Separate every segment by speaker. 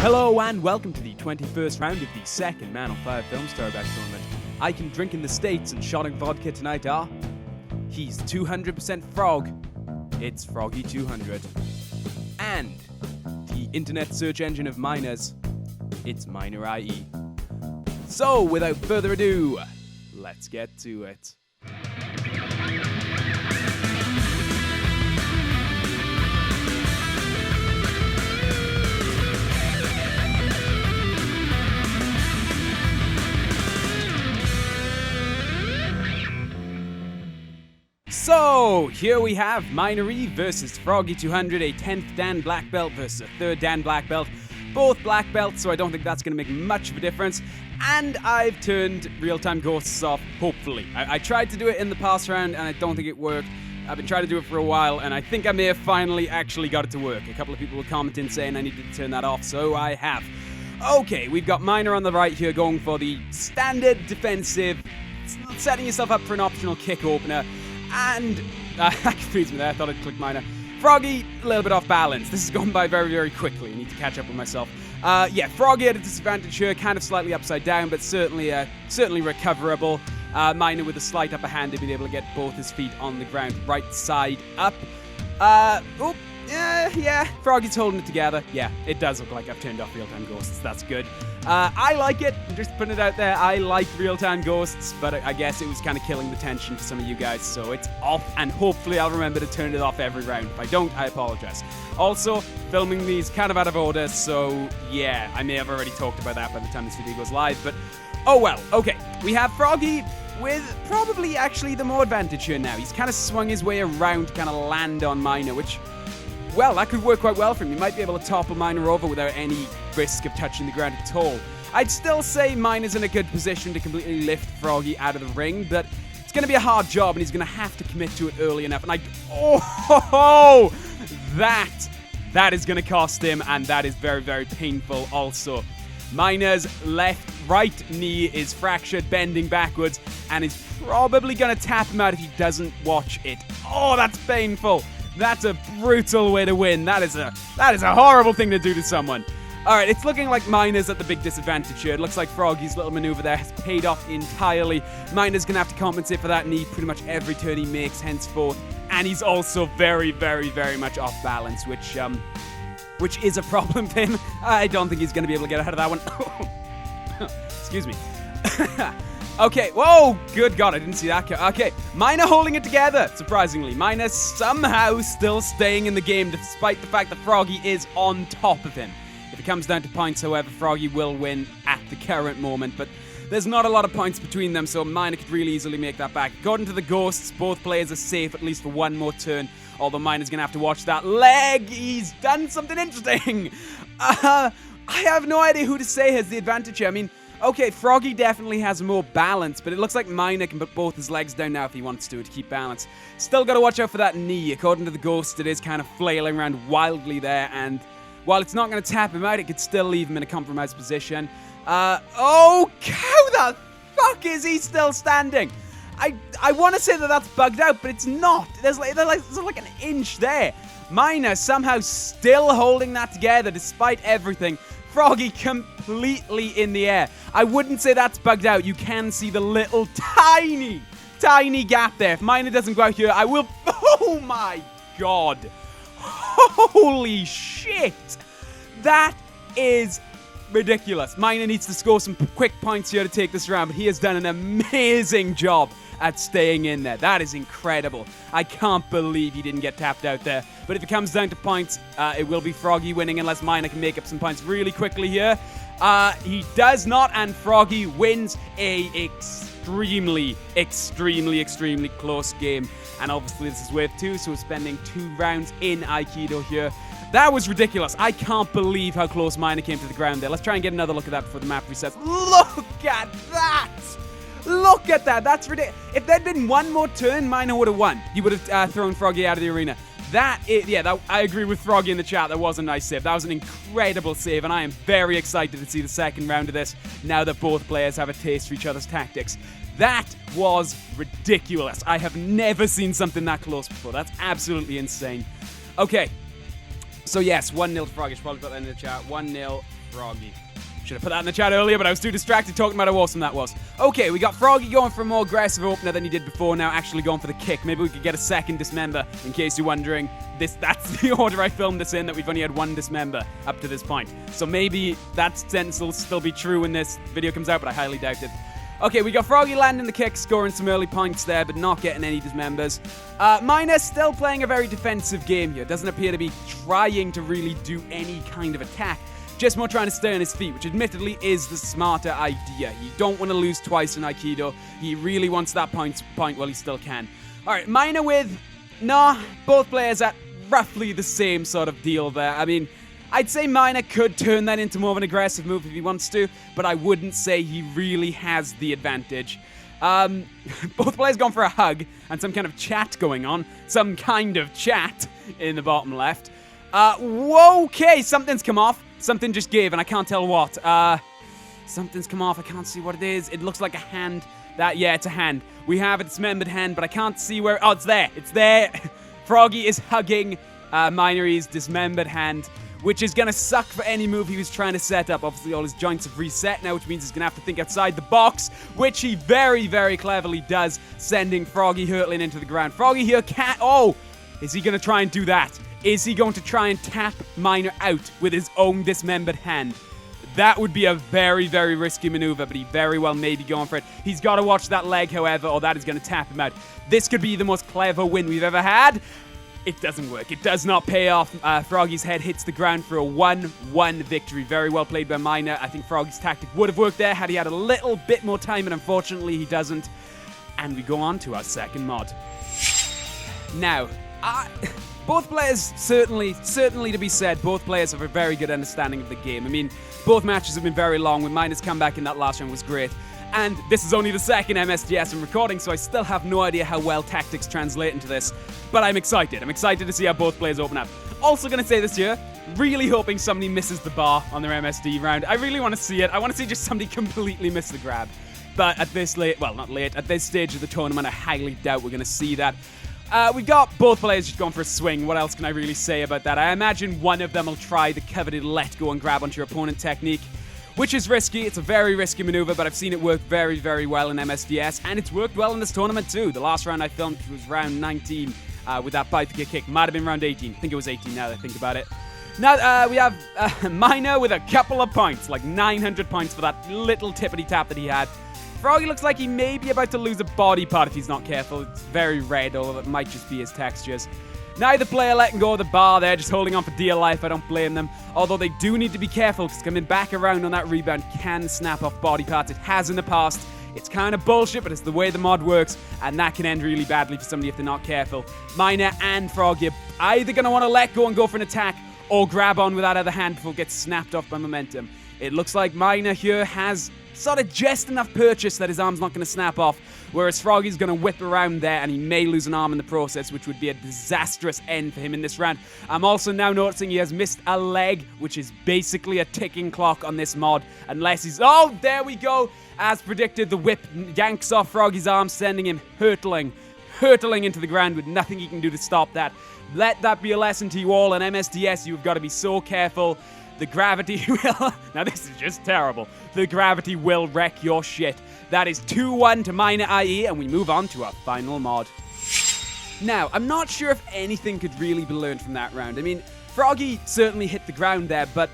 Speaker 1: Hello and welcome to the 21st round of the second Man on Fire Films Toribash tournament. I can drink in the States and shotting vodka tonight, He's 200% frog. It's Frogy200. And the internet search engine of miners, it's MinerIE. So, without further ado, let's get to it. So, here we have MinerIE versus Frogy200, a 10th Dan Black Belt versus a 3rd Dan Black Belt. Both Black Belts, so I don't think that's going to make much of a difference. And I've turned real-time ghosts off, hopefully. I tried to do it in the past round, and I don't think it worked. I've been trying to do it for a while, and I think I may have finally actually got it to work. A couple of people were commenting saying I needed to turn that off, so I have. Okay, we've got Miner on the right here going for the standard defensive, setting yourself up for an optional kick opener. And, that confused me there, I thought I'd click Miner. Froggy, a little bit off balance. This is going by very, very quickly. I need to catch up with myself. Yeah, Froggy at a disadvantage here, kind of slightly upside down, but certainly recoverable. Miner with a slight upper hand to be able to get both his feet on the ground, right side up. Yeah, Froggy's holding it together. Yeah, it does look like I've turned off real-time ghosts. That's good. I like it. I'm just putting it out there. I like real-time ghosts, but I guess it was kind of killing the tension for some of you guys, so it's off, and hopefully I'll remember to turn it off every round. If I don't, I apologize. Also, filming these kind of out of order, so yeah, I may have already talked about that by the time this video goes live, but oh well. Okay, we have Froggy with probably actually the more advantage here now. He's kind of swung his way around to kind of land on Miner, which, well, that could work quite well for him. He might be able to topple Miner over without any risk of touching the ground at all. I'd still say Miner's in a good position to completely lift Froggy out of the ring, but it's going to be a hard job, and he's going to have to commit to it early enough. And that is going to cost him, and that is very, very painful also. Miner's right knee is fractured, bending backwards, and is probably going to tap him out if he doesn't watch it. Oh, that's painful. That's a brutal way to win. That is a horrible thing to do to someone. Alright, it's looking like Miner's at the big disadvantage here. It looks like Froggy's little maneuver there has paid off entirely. Miner's going to have to compensate for that knee pretty much every turn he makes henceforth. And he's also very, very, very much off balance, which is a problem for him. I don't think he's going to be able to get out of that one. Excuse me. Okay, whoa, good God, I didn't see that. Okay, Miner holding it together, surprisingly. Miner somehow still staying in the game despite the fact that Froggy is on top of him. If it comes down to points, however, Froggy will win at the current moment, but there's not a lot of points between them, so Miner could really easily make that back. According to the ghosts, both players are safe at least for one more turn, although Miner's going to have to watch that leg. He's done something interesting. I have no idea who to say has the advantage here. I mean, okay, Froggy definitely has more balance, but it looks like Miner can put both his legs down now if he wants to keep balance. Still got to watch out for that knee. According to the ghost, it is kind of flailing around wildly there, and while it's not going to tap him out, it could still leave him in a compromised position. Oh, how the fuck is he still standing? I want to say that that's bugged out, but it's not. There's like an inch there. Miner somehow still holding that together despite everything. Froggy completely in the air. I wouldn't say that's bugged out. You can see the little tiny gap there. If Miner doesn't go out here, I will... Oh my God. Holy shit. That is ridiculous. Miner needs to score some quick points here to take this round, but he has done an amazing job at staying in there. That is incredible. I can't believe he didn't get tapped out there. But if it comes down to points, it will be Froggy winning unless Miner can make up some points really quickly here. He does not, and Froggy wins a extremely close game. And obviously this is wave 2, so we're spending 2 rounds in Aikido here. That was ridiculous. I can't believe how close Miner came to the ground there. Let's try and get another look at that before the map resets. Look at that! Look at that. That's ridiculous. If there'd been one more turn, Miner would have won. He would have thrown Froggy out of the arena. I agree with Froggy in the chat. That was a nice save. That was an incredible save, and I am very excited to see the second round of this now that both players have a taste for each other's tactics. That was ridiculous. I have never seen something that close before. That's absolutely insane. Okay. So yes, 1-0 to Froggy. Probably put that in the chat. 1-0 Froggy. Should have put that in the chat earlier, but I was too distracted talking about how awesome that was. Okay, we got Froggy going for a more aggressive opener than he did before, now actually going for the kick. Maybe we could get a second dismember, in case you're wondering. That's the order I filmed this in, that we've only had one dismember up to this point. So maybe that sentence will still be true when this video comes out, but I highly doubt it. Okay, we got Froggy landing the kick, scoring some early points there, but not getting any dismembers. Miner still playing a very defensive game here. Doesn't appear to be trying to really do any kind of attack. Just more trying to stay on his feet, which admittedly is the smarter idea. You don't want to lose twice in Aikido. He really wants that point while he still can. Alright, Miner with... Nah, both players at roughly the same sort of deal there. I mean, I'd say Miner could turn that into more of an aggressive move if he wants to, but I wouldn't say he really has the advantage. Both players gone for a hug and some kind of chat going on. Some kind of chat in the bottom left. Whoa, okay, something's come off. Something just gave, and I can't tell what. Something's come off. I can't see what it is. It looks like a hand. Yeah, it's a hand. We have a dismembered hand, but I can't see where... Oh, it's there. It's there. Froggy is hugging MinerIE's dismembered hand, which is going to suck for any move he was trying to set up. Obviously, all his joints have reset now, which means he's going to have to think outside the box, which he very, very cleverly does, sending Froggy hurtling into the ground. Froggy here can't... Oh! Is he going to try and do that? Is he going to try and tap Miner out with his own dismembered hand? That would be a very, very risky maneuver, but he very well may be going for it. He's got to watch that leg, however, or that is going to tap him out. This could be the most clever win we've ever had. It doesn't work. It does not pay off. Froggy's head hits the ground for a 1-1 victory. Very well played by Miner. I think Froggy's tactic would have worked there had he had a little bit more time, and unfortunately he doesn't. And we go on to our second mod. Now, both players, certainly to be said, both players have a very good understanding of the game. I mean, both matches have been very long. With Miner's comeback in that last round was great. And this is only the second MSDS I'm recording, so I still have no idea how well tactics translate into this. But I'm excited. I'm excited to see how both players open up. Also going to say this year, really hoping somebody misses the bar on their MSD round. I really want to see it. I want to see just somebody completely miss the grab. But at this at this stage of the tournament, I highly doubt we're going to see that. We've got both players just going for a swing. What else can I really say about that? I imagine one of them will try the coveted let go and grab onto your opponent technique, which is risky. It's a very risky maneuver, but I've seen it work very, very well in MSDS, and it's worked well in this tournament too. The last round I filmed was round 19 with that bicycle kick. Might have been round 18. I think it was 18 now that I think about it. Now we have Miner with a couple of points, like 900 points for that little tippity tap that he had. Froggy looks like he may be about to lose a body part if he's not careful. It's very red, although it might just be his textures. Neither player letting go of the bar there, just holding on for dear life. I don't blame them. Although they do need to be careful, because coming back around on that rebound can snap off body parts. It has in the past. It's kind of bullshit, but it's the way the mod works, and that can end really badly for somebody if they're not careful. Miner and Froggy are either going to want to let go and go for an attack, or grab on with that other hand before it gets snapped off by momentum. It looks like Miner here has sort of just enough purchase that his arm's not going to snap off, whereas Froggy's going to whip around there and he may lose an arm in the process, which would be a disastrous end for him in this round. I'm also now noticing he has missed a leg, which is basically a ticking clock on this mod, unless he's... Oh, there we go! As predicted, the whip yanks off Froggy's arm, sending him hurtling into the ground with nothing he can do to stop that. Let that be a lesson to you all. On MSDS, you've got to be so careful. The gravity will... Now, this is just terrible. The gravity will wreck your shit. That is 2-1 to MinerIE, and we move on to our final mod. Now, I'm not sure if anything could really be learned from that round. I mean, Froggy certainly hit the ground there, but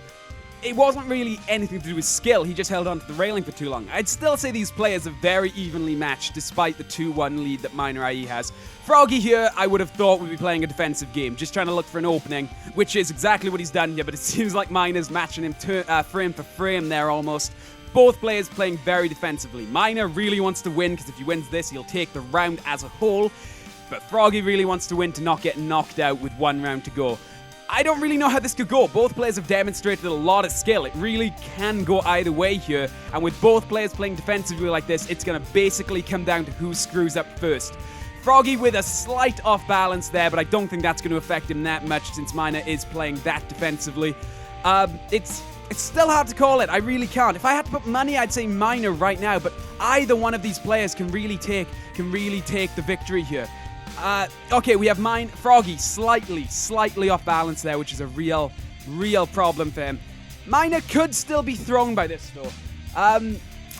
Speaker 1: it wasn't really anything to do with skill. He just held onto the railing for too long. I'd still say these players are very evenly matched, despite the 2-1 lead that MinerIE has. Froggy here, I would have thought would be playing a defensive game, just trying to look for an opening, which is exactly what he's done here, but it seems like Miner's matching him frame for frame there almost. Both players playing very defensively. Miner really wants to win, because if he wins this, he'll take the round as a whole, but Froggy really wants to win to not get knocked out with one round to go. I don't really know how this could go. Both players have demonstrated a lot of skill. It really can go either way here. And with both players playing defensively like this, it's going to basically come down to who screws up first. Froggy with a slight off balance there, but I don't think that's going to affect him that much since Miner is playing that defensively. It's still hard to call it. I really can't. If I had to put money, I'd say Miner right now, but either one of these players can really take the victory here. Okay, we have Froggy slightly off balance there, which is a real problem for him. Miner could still be thrown by this, though.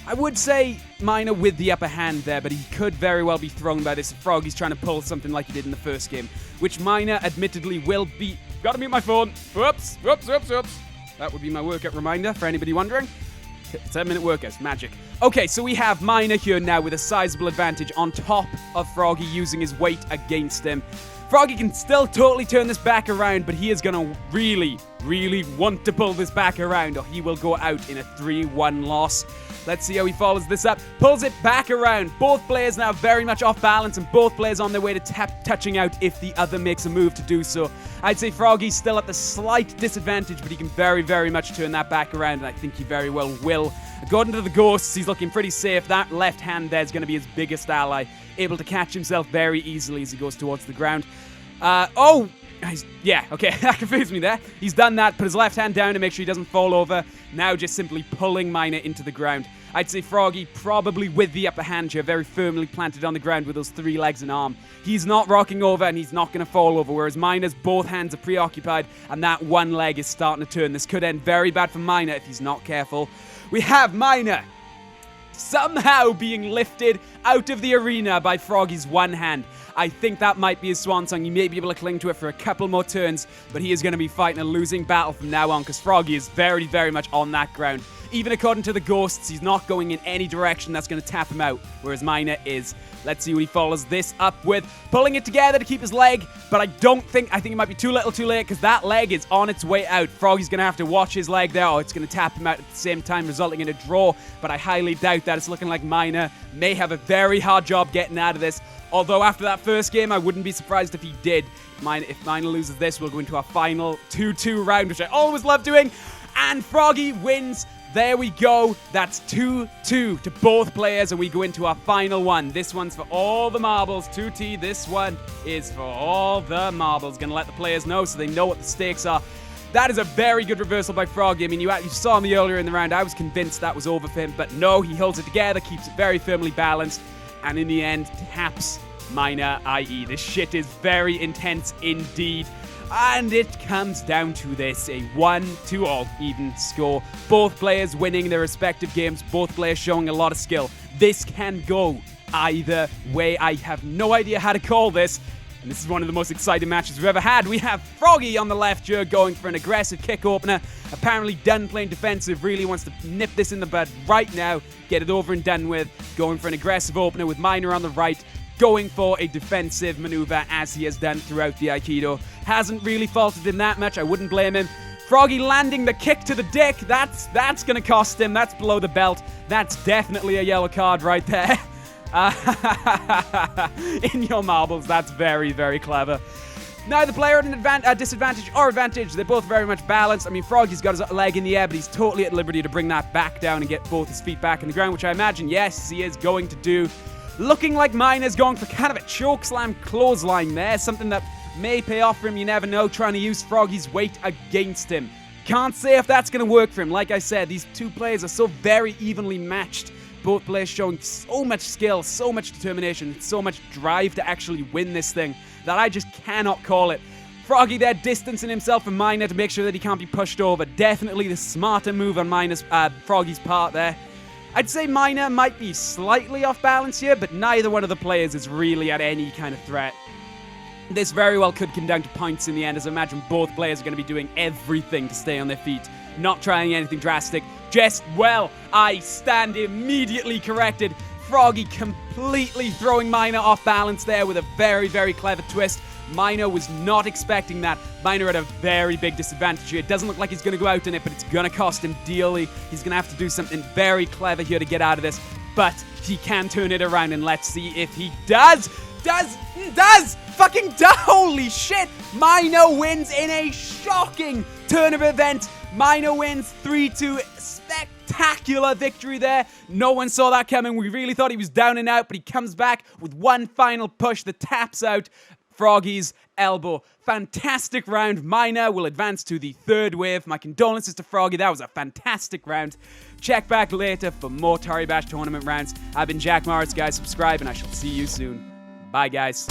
Speaker 1: I would say Miner with the upper hand there, but he could very well be thrown by this if Froggy's trying to pull something like he did in the first game, which Miner admittedly will be. Gotta mute my phone. Whoops. That would be my workout reminder for anybody wondering. 10-minute workouts, magic. Okay, so we have Miner here now with a sizable advantage on top of Froggy using his weight against him. Froggy can still totally turn this back around, but he is going to really want to pull this back around, or he will go out in a 3-1 loss. Let's see how he follows this up. Pulls it back around. Both players now very much off balance, and both players on their way to touching out if the other makes a move to do so. I'd say Froggy's still at the slight disadvantage, but he can very much turn that back around, and I think he very well will. According to the ghosts, he's looking pretty safe. That left hand there is going to be his biggest ally, able to catch himself very easily as he goes towards the ground. Yeah, okay, that confused me there. He's done that, put his left hand down to make sure he doesn't fall over. Now just simply pulling Miner into the ground. I'd say Froggy probably with the upper hand here, very firmly planted on the ground with those 3 legs and arm. He's not rocking over and he's not going to fall over, whereas Miner's both hands are preoccupied and that one leg is starting to turn. This could end very bad for Miner if he's not careful. We have Miner somehow being lifted out of the arena by Froggy's one hand. I think that might be his swan song. He may be able to cling to it for a couple more turns, but he is going to be fighting a losing battle from now on because Froggy is very much on that ground. Even according to the ghosts, he's not going in any direction that's going to tap him out, whereas Miner is. Let's see what he follows this up with. Pulling it together to keep his leg, but I think it might be too little too late because that leg is on its way out. Froggy's going to have to watch his leg there, or it's going to tap him out at the same time, resulting in a draw, but I highly doubt that. It's looking like Miner may have a very hard job getting out of this, although after that first game, I wouldn't be surprised if he did. If Miner loses this, we'll go into our final 2-2 round, which I always love doing, and Froggy wins. There we go. That's 2-2 to both players, and we go into our final one. This one's for all the marbles. 2T, this one is for all the marbles. Gonna let the players know so they know what the stakes are. That is a very good reversal by Froggy. I mean, you saw me earlier in the round. I was convinced that was over for him, but no, he holds it together, keeps it very firmly balanced, and in the end, taps MinerIE. This shit is very intense indeed. And it comes down to this, a 1-2 even score. Both players winning their respective games, both players showing a lot of skill. This can go either way. I have no idea how to call this. And this is one of the most exciting matches we've ever had. We have Froggy on the left here going for an aggressive kick opener. Apparently done playing defensive, really wants to nip this in the bud right now, get it over and done with. Going for an aggressive opener with Miner on the right, going for a defensive maneuver as he has done throughout the Aikido. Hasn't really faltered in that much, I wouldn't blame him. Froggy landing the kick to the dick, that's going to cost him, that's below the belt. That's definitely a yellow card right there. In your marbles, that's very clever. Neither player at a disadvantage or advantage. They're both very much balanced. I mean, Froggy's got his leg in the air, but he's totally at liberty to bring that back down and get both his feet back in the ground, which I imagine, yes, he is going to do. Looking like Miner's going for kind of a chokeslam clothesline there, something that may pay off for him, you never know, trying to use Froggy's weight against him. Can't say if that's going to work for him. Like I said, these two players are so very evenly matched. Both players showing so much skill, so much determination, so much drive to actually win this thing that I just cannot call it. Froggy there distancing himself from Miner to make sure that he can't be pushed over. Definitely the smarter move on Froggy's part there. I'd say Miner might be slightly off balance here, but neither one of the players is really at any kind of threat. This very well could come down to points in the end, as I imagine both players are going to be doing everything to stay on their feet. Not trying anything drastic. Just, well, I stand immediately corrected. Froggy completely throwing Miner off balance there with a very clever twist. Miner was not expecting that. Miner at a very big disadvantage here. It doesn't look like he's going to go out in it, but it's going to cost him dearly. He's going to have to do something very clever here to get out of this, but he can turn it around, and let's see if he does! Fucking does! Holy shit! Miner wins in a shocking turn of events. Miner wins 3-2. Spectacular victory there. No one saw that coming. We really thought he was down and out, but he comes back with one final push that taps out Froggy's elbow. Fantastic round. Miner will advance to the third wave. My condolences to Froggy. That was a fantastic round. Check back later for more Toribash tournament rounds. I've been Jack Morris, guys. Subscribe, and I shall see you soon. Bye, guys.